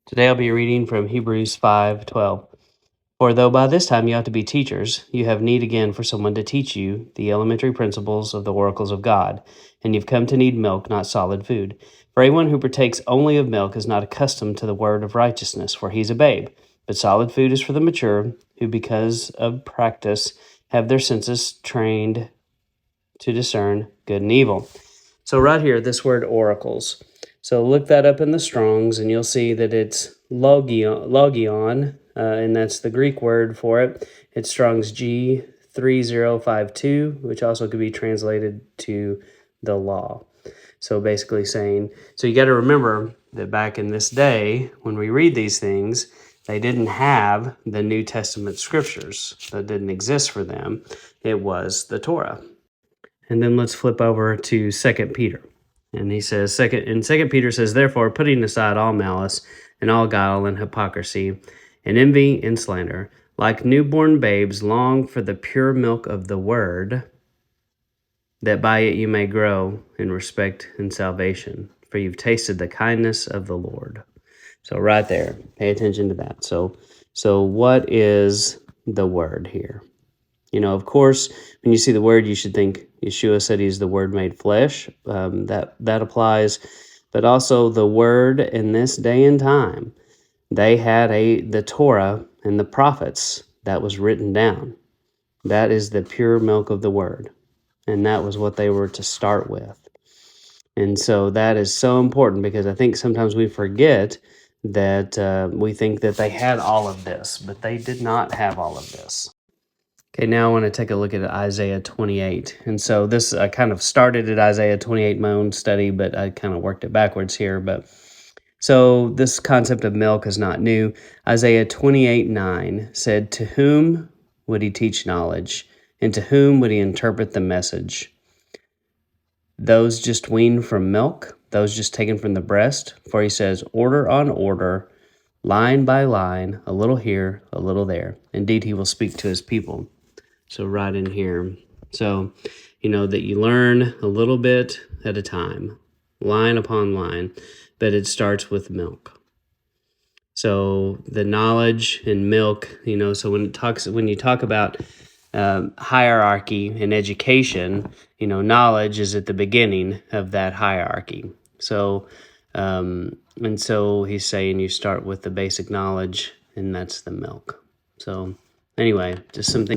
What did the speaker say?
Today I'll be reading from Hebrews 5:12. For though by this time you ought to be teachers, you have need again for someone to teach you the elementary principles of the oracles of God, and you've come to need milk, not solid food. For anyone who partakes only of milk is not accustomed to the word of righteousness, for he's a babe. But solid food is for the mature, who because of practice have their senses trained to discern good and evil. So right here, this word oracles. So look that up in the Strongs, and you'll see that it's logion, and that's the Greek word for it. It's Strong's G3052, which also could be translated to the law. So basically saying, so you got to remember that back in this day, when we read these things, they didn't have the New Testament scriptures. That didn't exist for them. It was the Torah. And then let's flip over to 2 Peter. And he says, Second Peter says, therefore, putting aside all malice and all guile and hypocrisy and envy and slander, like newborn babes, long for the pure milk of the word, that by it you may grow in respect and salvation. For you've tasted the kindness of the Lord. So right there, pay attention to that. So what is the word here? You know, of course, when you see the word, you should think Yeshua said he's the word made flesh. That applies. But also the word in this day and time, they had the Torah and the prophets that was written down. That is the pure milk of the word. And that was what they were to start with. And so that is so important because I think sometimes we forget that we think that they had all of this, but they did not have all of this. Okay, now I want to take a look at Isaiah 28. And so this, I kind of started at Isaiah 28, my own study, but I kind of worked it backwards here. But so this concept of milk is not new. Isaiah 28:9 said, to whom would he teach knowledge? And to whom would he interpret the message? Those just weaned from milk, those just taken from the breast. For he says, order on order, line by line, a little here, a little there. Indeed, he will speak to his people. So right in here. So, you know, that you learn a little bit at a time, line upon line, but it starts with milk. So the knowledge and milk, you know, so when you talk about hierarchy in education, you know, knowledge is at the beginning of that hierarchy. So, and so he's saying you start with the basic knowledge, and that's the milk. So anyway, just something